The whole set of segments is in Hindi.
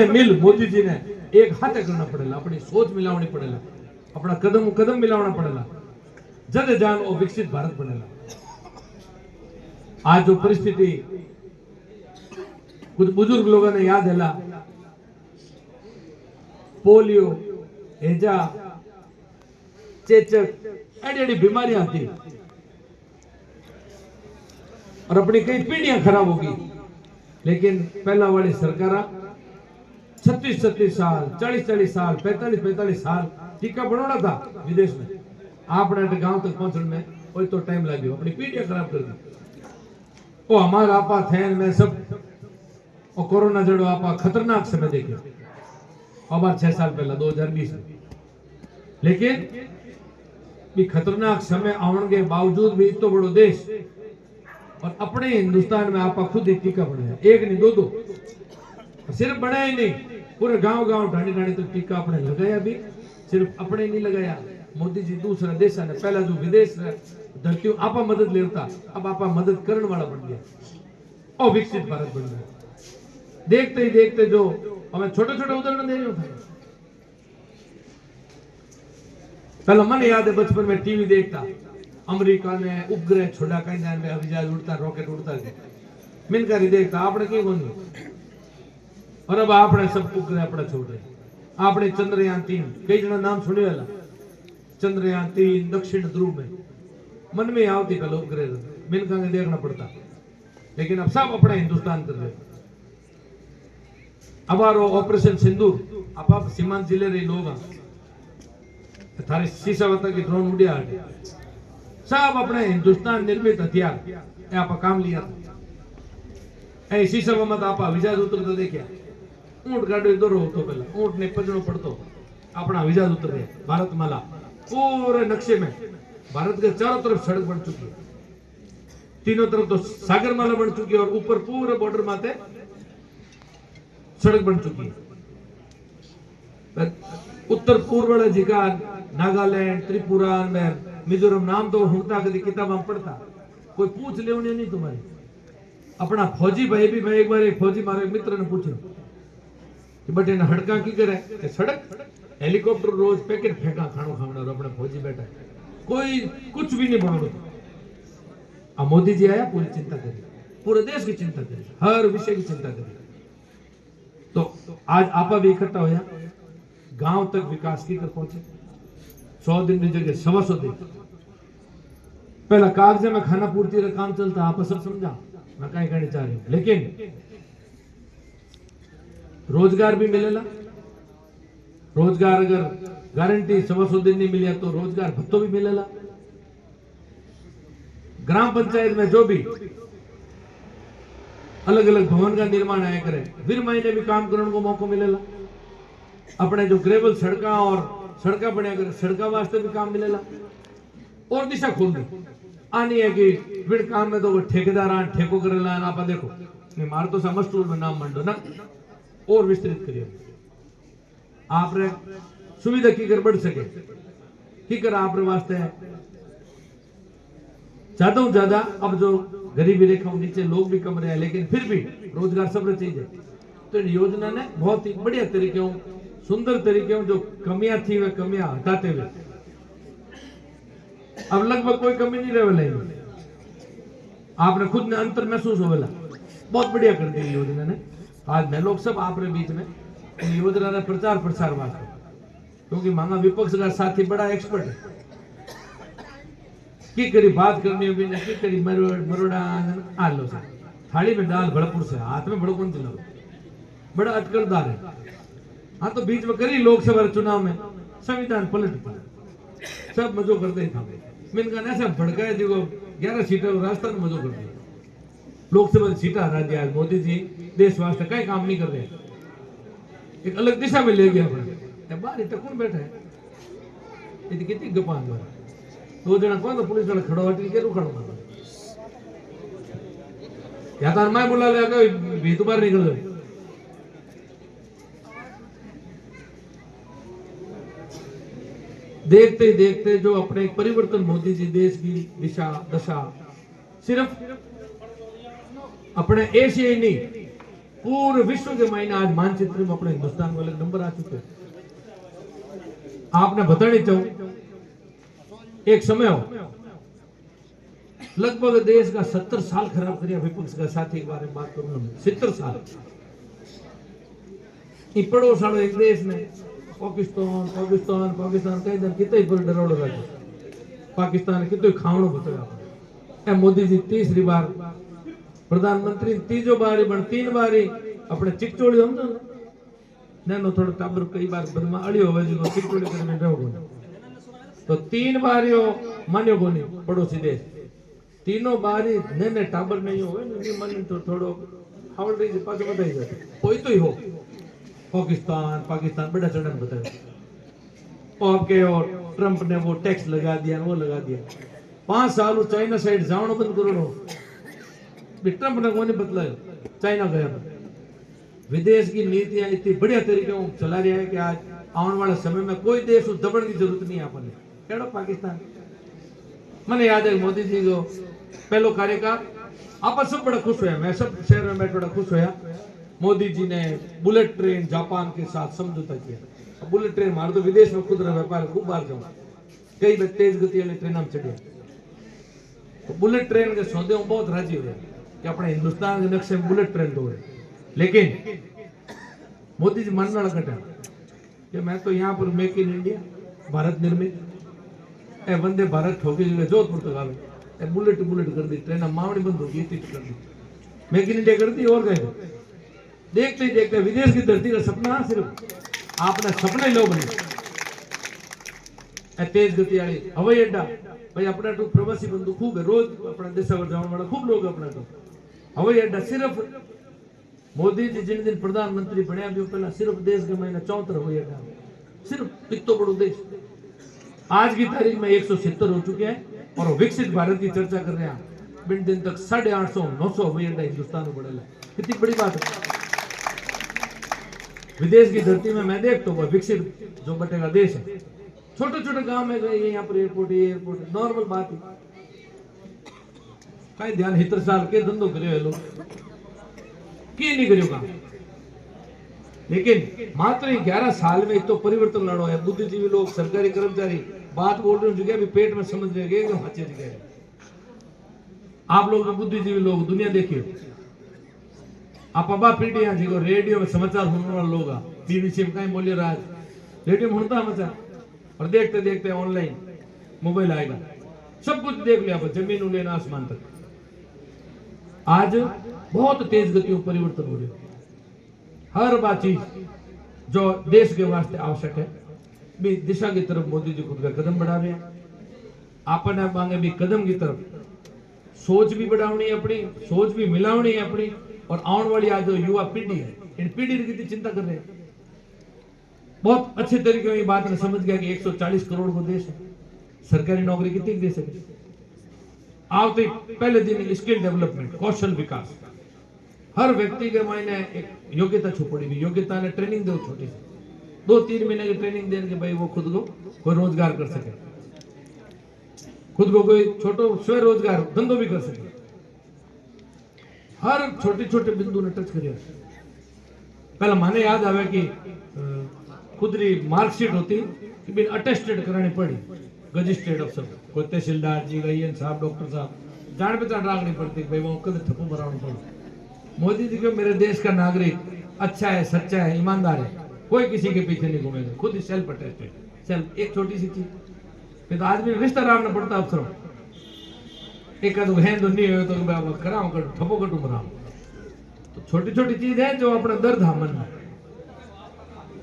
मिल मोदी जी ने एक हाथे करना पड़ेगा, अपनी सोच मिलावनी पड़ेगा, अपना कदम कदम मिलावना पड़ेगा, जद जान और विकसित भारत बनेगा। आज जो परिस्थिति कुछ बुजुर्ग लोगों ने याद है, पोलियो, हेजा, चेचक एडी एडी बीमारियां थी और अपनी कई पीढ़ियां खराब होगी। लेकिन पहला वाली सरकार 36-36 साल, 40-40 साल, 45-45 साल टीका बनवाना था विदेश में। आपने गांव तक पहुंचने में कोई तो टाइम लगे, अपनी पीढ़ियां खराब कर दी। वो हमारा आपा थे में सब और कोरोना जड़ो आपा खतरनाक समय देखे अब 6 साल पहला 2020 में। लेकिन भी खतरनाक समय आने के बावजूद भी इतना बड़ो देश और अपने हिंदुस्तान में आपा खुद ही टीका बनाया, एक नहीं दो दो, सिर्फ बनाया ही नहीं, पूरे गांव गांव ढाणी ढाणी तक टीका अपने लगाया भी, सिर्फ अपने नहीं लगाया। मोदी जी दूसरा देश ने पहला जो विदेश धरती आपा मदद लेता, अब आपा मदद करने वाला बन गया और विकसित भारत बन गया। देखते ही देखते जो हमें छोटे छोटे उदाहरण दे रहे थे। पहला मन याद है बचपन में टीवी देखता, अमेरिका ने उपग्रह छोड़ा कहीं जाने में हवाई जहाज उड़ता, रॉकेट उड़ता है, मिलकर ही देखता आपने क्यों बोली। और अब आपने सब उपग्रह अपना छोड़ रहे, आपने चंद्रयान 3 कई जना नाम सुने वाला, चंद्रयान 3 दक्षिण ध्रुव में मन में आवती कल उपग्रह मिलकर देखना पड़ता। लेकिन अब सब अपना हिंदुस्तान कर रहे। अब ऑपरेशन सिंदूर आप सीमांत जिले रही लोग थारे शीशावता की ड्रोन उड़िया सब अपने हिंदुस्तान निर्मित हथियार आप काम लिया था। ऐ शीशावा मत आप विजाज उतर तो देखिया, ऊंट गाड़ो इधर होतो, पहला ऊंट ने पजड़ो पड़तो, अपना विजाज उतर गया। भारत माला पूरे नक्शे में भारत के चारों तरफ सड़क बन चुकी है, तीनों तरफ तो सागर माला बन चुकी है और ऊपर पूरे बॉर्डर माते सड़क बन चुकी है। उत्तर पूर्व वाला जिका नागालैंड, त्रिपुरा, मिजोरम नाम तो होता कभी किताब में पढ़ता, कोई पूछ ले नहीं तुम्हारी। अपना फौजी भाई भी, मैं एक बार एक फौजी मारे मित्र ने पूछा कि बटे ना हड़का की करे सड़क हेलीकॉप्टर रोज पैकेट फेंका खानो खावना, अपना फौजी बैठा है, कोई कुछ भी नहीं बोल। अब मोदी जी आया, पूरी चिंता करी, पूरे देश की चिंता करी, हर विषय की चिंता करी। तो आज आपा भी इकट्ठा होया, गांव तक विकास की तरफ पहुंचे। 100 दिन की जगह 125 दिन। पहला कागज में खाना पूर्ति का काम चलता, आप सब समझा मैं कहीं कहना चाह रही हूं। लेकिन रोजगार भी मिलेला, रोजगार अगर गारंटी 125 दिन नहीं मिलिया तो रोजगार भत्तो भी मिलेला। ग्राम पंचायत में जो भी अलग अलग भवन का निर्माण आया करे, फिर महीने भी काम करने को मौका मिलेला। अपने जो ग्रेवल सड़का और सड़का बने करे, सड़का वास्ते भी काम मिलेला और दिशा खुल गई। आनी है कि फिर काम में तो ठेकेदार ठेको करेला, आप देखो नहीं मार तो समझ में नाम मंडो ना और विस्तृत करिए। आपने सुविधा की कर बढ़ सके की कर आपने वास्ते ज्यादा ज्यादा। अब जो गरीबी रेखा नीचे लोग भी कम रहे हैं, लेकिन फिर भी रोजगार सब चाहिए। तो योजना ने बहुत ही बढ़िया तरीके, सुंदर तरीके जो कमियां थी वे कमियां हटाते हुए अब लगभग कोई कमी नहीं रहे। आपने खुद ने अंतर महसूस होगा, बहुत बढ़िया कर दी योजना ने। आज मैं लोग सब आपने बीच में योजना ने प्रचार प्रसार वास्ते, क्योंकि मांगा विपक्ष का साथी बड़ा एक्सपर्ट है की करी बात करनी होगी ना की करी मरोड़ा आलो से थाली में दाल भड़पुर से हाथ में भड़कुन चलाओ, बड़ा अटकलदार है। हाँ तो बीच में करी लोकसभा चुनाव में संविधान पलट पड़ा, सब मजो करते ही था। मिनका ऐसा भड़काया जी, 11 सीटें राजस्थान में मजो कर दिया, लोकसभा सीटा हरा दिया। मोदी जी देश वास्ते कई काम नहीं कर रहे, एक अलग दिशा में ले गया अपने। बाहर इतना कौन बैठा है, ये कितनी गपान द्वारा 2 जना कौन तो पुलिस वाला खड़ो हटी के रुखड़ो मारो या तो मैं बुला ले भी तो बाहर निकल जाए। देखते ही देखते जो अपने एक परिवर्तन मोदी जी देश की दिशा दशा सिर्फ अपने एशिया ही नहीं पूरे विश्व के मायने आज मानचित्र में अपने हिंदुस्तान को अलग नंबर आ चुके हैं। आपने बतानी चाहूं, एक समय हो लगभग देश का 70 साल खराब करिया विपक्ष का साथी के बारे में बात करूंगा मैं। 70 साल पड़ोस वालों एक देश में पाकिस्तान पाकिस्तान पाकिस्तान कई दिन कितने पर डरोड़ रहे पाकिस्तान कितने खावणो बताया। मोदी जी तीसरी बार प्रधानमंत्री, तीजो बारी बन 3 बारी अपने चिकचोड़ी हम नैनो थोड़ा टाबर कई बार बदमा अड़ी होवे जो चिकचोड़ी करने रहो तो 3 बारियों मान्यो कोनी पड़ोसी देश, तीनों बारी नैने टाबर नहीं होवे नहीं मन तो थोड़ो हावड़ रही से पाछो बताई जाए कोई तो ही हो। पाकिस्तान पाकिस्तान बड़ा चढ़न बताया आपके, और ट्रंप ने वो टैक्स लगा दिया वो लगा दिया। 5 साल चाइना साइड जावणो बंद करो, ट्रंप ने कोनी बदलायो, चाइना गया। विदेश की नीतियां इतनी बढ़िया तरीके से चला रहा है कि आज आने वाले समय में कोई देश उस दबड़ की जरूरत नहीं है अपन केड़ो पाकिस्तान। मैंने याद है मोदी जी को पहलो कार्यकाल आप सब बड़ा खुश हुआ, मैं सब शहर में बैठ बड़ा खुश हुआ। मोदी जी ने बुलेट ट्रेन जापान के साथ समझौता किया। बुलेट ट्रेन मार तो विदेश में खुद व्यापार खूब बाहर जाऊँ, कई तेज गति वाली ट्रेन में चढ़े तो बुलेट ट्रेन के सौदे में बहुत राजी हुए कि अपने हिंदुस्तान के नक्शे में बुलेट ट्रेन दो। लेकिन मोदी जी मन कटा कि मैं तो यहाँ पर मेक इन इंडिया भारत निर्मित वंदे भारत ठोकी जोधपुर तक आवे बुलेट बुलेट कर दी, ट्रेन मावड़ी बंद होगी कर दी, मेक इन इंडिया कर दी। और गए देखते ही देखते विदेश की धरती का सपना सिर्फ आपने सपने लो बने। तेज गति वाली हवाई अड्डा भाई अपना तो प्रवासी बंधु खूब है, रोज अपना देश जाने वाला खूब लोग अपना तो हवाई अड्डा सिर्फ मोदी जी जिन दिन प्रधानमंत्री बने भी पहला सिर्फ देश के महीने 74 हवाई अड्डा, सिर्फ इतो बड़ो देश। आज की तारीख में 170 हो चुके हैं और विकसित भारत की चर्चा कर रहे हैं। बिन दिन तक 850-900 हवाई अड्डा हिंदुस्तान में बढ़ेगा, कितनी बड़ी बात है। विदेश की धरती में मैं देखता हूँ विकसित जो बटेगा देश है, छोटे छोटे गांव में गए यहाँ पर एयरपोर्ट नॉर्मल बात है, कई ध्यान हितर साल के धंधो करे लोग की नहीं करियो काम। लेकिन मात्र 11 साल में तो परिवर्तन लाना है। बुद्धिजीवी लोग सरकारी कर्मचारी बात बोल रहे जगह भी पेट में समझ रहे एकदम अच्छी जगह। आप लोग बुद्धिजीवी लोग दुनिया देखिए, आप अबा पीढ़ियां जी रेडियो में समाचार सुनने वाले लोग बीबीसी में कहीं बोलिए राज रेडियो में सुनता समाचार और देखते देखते ऑनलाइन मोबाइल आएगा, सब कुछ देख लिया जमीन लेना आसमान तक। आज बहुत तेज गतियों परिवर्तन हो रहे, हर बात चीज जो देश के वास्ते आवश्यक है भी दिशा की तरफ मोदी जी खुद का कदम बढ़ा रहे हैं। आपने मांगे भी कदम की तरफ सोच भी बढ़ावनी है अपनी, सोच भी मिलावनी है अपनी, और आने वाली आज जो युवा पीढ़ी है इन पीढ़ी की कितनी चिंता कर रहे हैं। बहुत अच्छे तरीके में बात ने समझ गया कि 140 करोड़ को देश है, सरकारी नौकरी कितनी दे सके। आप तो पहले दिन स्किल डेवलपमेंट कौशल विकास, हर व्यक्ति के मायने एक योग्यता छुपड़ी हुई, योग्यता ने ट्रेनिंग दो छोटी सी 2-3 महीने की ट्रेनिंग देने के भाई वो खुद को कोई रोजगार कर सके, खुद को कोई छोटो स्वयं रोजगार धंधो भी कर सके। हर छोटे छोटे बिंदु ने टच करिए। पहले माने याद आवे कि खुदरी मार्कशीट होती कि बिन अटेस्टेड करानी पड़ी रजिस्टर्ड अफसर, कोई तहसीलदार जी गई साहब डॉक्टर साहब जान पहचान राखनी पड़ती भाई वो कद ठप्पू भराना पड़े। मोदी जी को मेरे देश का नागरिक अच्छा है, सच्चा है, ईमानदार है, कोई किसी के पीछे नहीं घूमेगा, खुद ही सेल्फ अटेस्टेड। सेल्फ एक छोटी सी चीज फिर तो आदमी रिश्ता राखना पड़ता अफसरों, एक है तो नहीं हो तो कराओ कर ठप्पो कटू भराओ। तो छोटी छोटी चीज है जो अपना दर्द है मन में,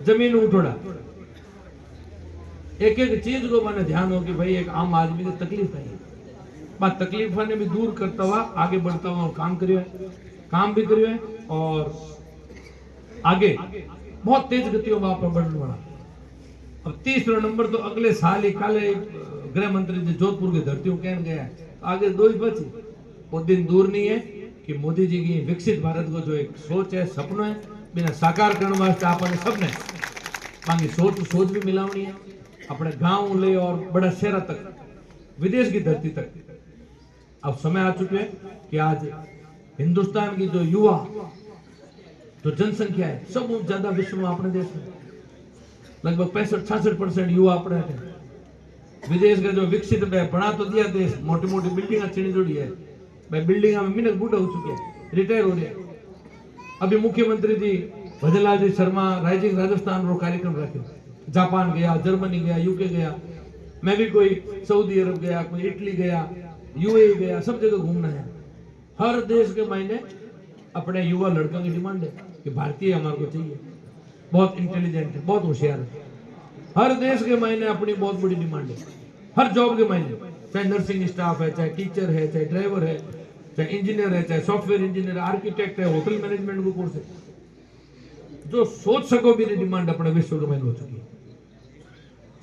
जमीन उठोड़ा एक एक चीज को मैंने ध्यान हो कि भाई एक आम आदमी की तकलीफ है, बात तकलीफ ने भी दूर करता हुआ आगे बढ़ता हुआ काम करियो है, काम भी करियो है और आगे बहुत तेज गतियों में आप बढ़ने वाला। अब 30 नंबर तो अगले साल ही काले गृह मंत्री जी जोधपुर की धरतियों कहने गया है, आगे 2 ही बची। वो दिन दूर नहीं है कि मोदी जी की विकसित भारत को जो एक सोच है, सपना है, बिना साकार करने वास्ते आपने सबने मांगी सोच भी मिलावनी है, अपने गांव ले और बड़ा शहर तक, विदेश की धरती तक। अब समय आ चुके हैं कि आज हिंदुस्तान की जो युवा जो जनसंख्या है सब ज्यादा विश्व में अपने देश में लगभग 65-66% युवा अपने हैं। विदेश का जो विकसित बना तो दिया देश, मोटी मोटी बिल्डिंग छिड़ी जोड़ी है भाई, बिल्डिंग में मिनट बूढ़ा हो चुके हैं, रिटायर हो रहे हैं। अभी मुख्यमंत्री जी भजनलाल जी शर्मा राइजिंग राजस्थान रो कार्यक्रम रखे, जापान गया, जर्मनी गया, यूके गया, मैं भी कोई सऊदी अरब गया, कोई इटली गया, यूएई गया, सब जगह घूमना है। हर देश के मायने अपने युवा लड़कों की डिमांड है कि भारतीय हमारे को चाहिए, बहुत इंटेलिजेंट है, बहुत होशियार है। हर देश के मायने अपनी बहुत बड़ी डिमांड है, हर जॉब के मायने, चाहे नर्सिंग स्टाफ है, चाहे टीचर है, चाहे ड्राइवर है, चाहे इंजीनियर है, चाहे सॉफ्टवेयर इंजीनियर, आर्किटेक्ट है, होटल मैनेजमेंट को कोर्स है, जो सोच सको भी डिमांड अपने विश्व के मायने हो चुकी है।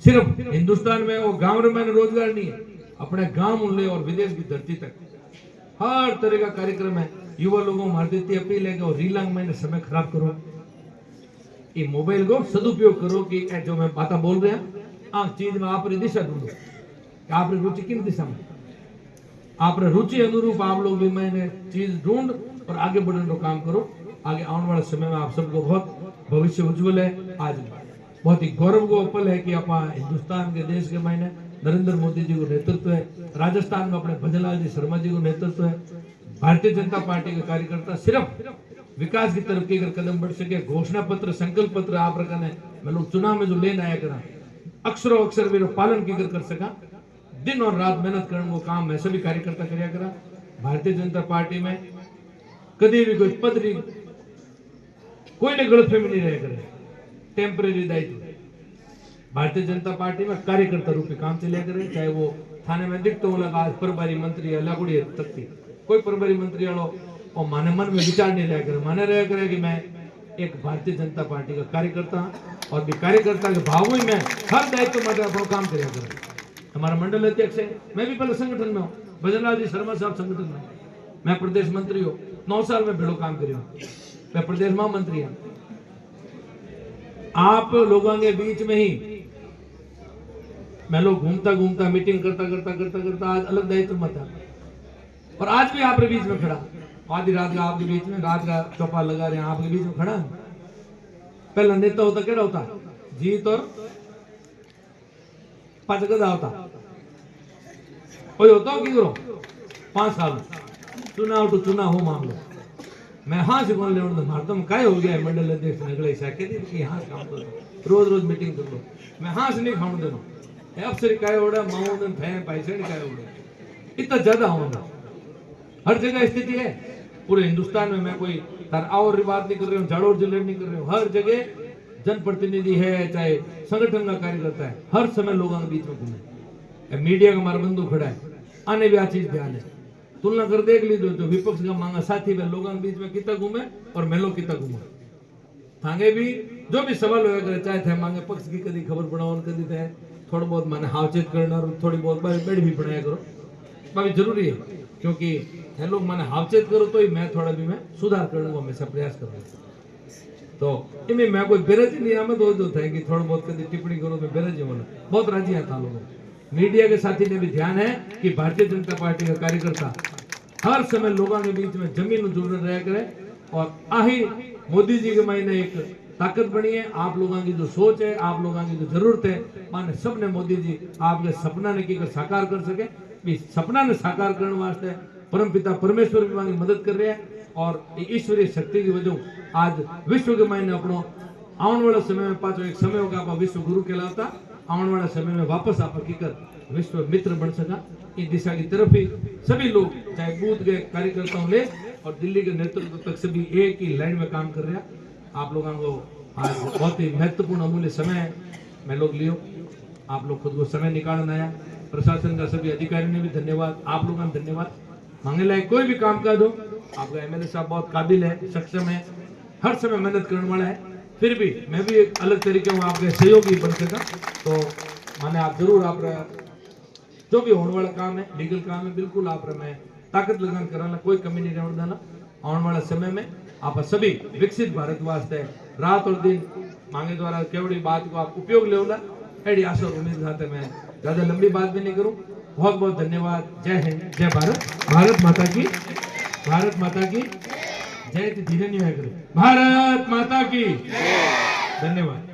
सिर्फ हिंदुस्तान में वो गांव में रोजगार नहीं है, अपने गांव मूल्य और विदेश की धरती तक हर तरह का कार्यक्रम है। युवा लोगों को देती अपील है कि रीलांग में समय खराब करो, ये मोबाइल को सदुपयोग करो कि जो मैं बात बोल रहे हैं आप चीज में आप दिशा ढूंढो, आप रुचि किन दिशा में, आप रुचि अनुरूप आप लोग भी मैंने चीज ढूंढ और आगे बढ़ने का काम करो। आगे आने वाले समय में आप सबको बहुत भविष्य उज्जवल है। आज बहुत ही गौरव को पल है कि आप हिंदुस्तान के देश के मायने नरेंद्र मोदी जी को नेतृत्व है, राजस्थान में अपने भजनलाल जी शर्मा जी को नेतृत्व है, भारतीय जनता पार्टी के कार्यकर्ता सिर्फ विकास की तरफ की अगर कदम बढ़ सके, घोषणा पत्र संकल्प पत्र आप रखा है मैं लोग चुनाव में जो लेन आया करा अक्षरों अक्षर मेरे पालन की कर सका, दिन और रात मेहनत करने को काम मैं सभी कार्यकर्ता कराया करा। भारतीय जनता पार्टी में कभी भी कोई पद नहीं, कोई ने गलतफहमी नहीं रह करे, टेम्परेरी दायित्व भारतीय जनता पार्टी में कार्यकर्ता रूपी काम चलिया करे। चाहे वो थाने में दिखते हो लगा आज प्रभारी मंत्री लाकुड़ी तक थी, कोई प्रभारी मंत्री वालों और माने मन में विचार नहीं रहा करे, माने रहा करे कि मैं एक भारतीय जनता पार्टी का कार्यकर्ता और भी कार्यकर्ता के भाव ही मैं हर दायित्व में अपना काम कराया करूँ। हमारा मंडल अध्यक्ष है, मैं भी पहले संगठन में हूँ, भजनलाल जी शर्मा साहब संगठन में, मैं प्रदेश मंत्री हूँ, 9 साल में भेड़ो काम करी, मैं प्रदेश महामंत्री हूँ। आप लोगों के बीच में ही मैं लोग घूमता घूमता मीटिंग करता करता करता करता आज अलग दायित्व में था और आज भी आपके बीच में खड़ा, आधी रात का आपके बीच में रात का चौपाल लगा रहे हैं, आपके बीच में खड़ा। पहला नेता होता क्या होता जीत और 5 गदा होता, कोई होता कि करो 5 साल चुनाव टू चुनाव हो मान लो, मैं हाँ से बोल रहा हूँ तुम काय हो गया मंडल अध्यक्ष निकले कि हाँ काम करो, रोज रोज मीटिंग कर लो, मैं हाँ से नहीं खाऊं देना अफसर काय ओढ़ा माउंटन फैन पैसे काय ओढ़ा, इतना ज्यादा होगा हर जगह स्थिति है। पूरे हिंदुस्तान में मैं कोई और बात नहीं कर रही हूँ, झाड़ू और जिले नहीं कर रही हूँ, हर जगह जनप्रतिनिधि है चाहे संगठन का कार्यकर्ता है, हर समय लोगों के बीच में घूमे। मीडिया का हमारा बंधु खड़ा है, आने भी आ चीज ध्यान है, तुलना कर देख लीजिए जो विपक्ष का मांगा साथी में लोगों के बीच में कितना घूमे और मैं लोग कितना घूमा थांगे भी जो भी सवाल होगा चाहे थे मांगे पक्ष की कभी खबर बनाओ कभी थे थोड़ा बहुत माने हावचेत करना और थोड़ी बहुत बेड़ भी बनाया करो, भाई जरूरी है क्योंकि है लोग माने हावचेत करो तो ही मैं थोड़ा भी मैं सुधार करने को हमेशा प्रयास कर रहा हूँ। तो इनमें मैं कोई बेरज नहीं आमद हो था कि थोड़ा बहुत कभी टिप्पणी करो मैं बेरज होना बहुत राजी आता लोगों। मीडिया के साथी ने भी ध्यान है कि भारतीय जनता पार्टी का कार्यकर्ता हर समय लोगों के बीच में जमीन जुड़ रहा करे और आही मोदी जी के मायने एक ताकत बनी है। आप लोगों की जो सोच है, आप लोगों की जो जरूरत है, माने सबने मोदी जी आपके सपना ने की साकार कर सके, भी सपना ने साकार करने वास्ते परम पिता परमेश्वर भी मदद कर रहे हैं और ईश्वरीय शक्ति की वजह आज विश्व के मायने अपनो आने वाले समय में पांचों एक समय होगा आप विश्व गुरु कहलाता, आने वाले समय में वापस आप हकीकत विश्व मित्र बन सका। इस दिशा की तरफ ही सभी लोग चाहे बूथ के कार्यकर्ताओं ले और दिल्ली के नेतृत्व तक सभी एक ही लाइन में काम कर रहे हैं। आप लोगों को आज बहुत ही महत्वपूर्ण अमूल्य समय मैं लोग लियो, आप लोग खुद को समय निकालना आया, प्रशासन का सभी अधिकारियों ने भी धन्यवाद, आप लोगों का धन्यवाद। मांगे लायक कोई भी काम काज हो, आपका एमएलए साहब बहुत काबिल है, सक्षम है, हर समय मेहनत करने वाला है, फिर भी मैं भी एक अलग तरीके में आपके सहयोगी बन सका। तो माने आप जरूर आप जो भी होने वाला काम है लीगल काम है बिल्कुल आप मैं ताकत लगान कराना, कोई कमी नहीं रहने देना। आने वाला समय में आप सभी विकसित भारत वास्ते रात और दिन मांगे द्वारा केवड़ी बात को आप उपयोग लेगा, एडी आशा और उम्मीद खाते मैं ज्यादा लंबी बात भी नहीं करूं। बहुत बहुत धन्यवाद। जय हिंद, जय भारत, भारत माता की जय धीरे नहीं है। भारत माता की धन्यवाद।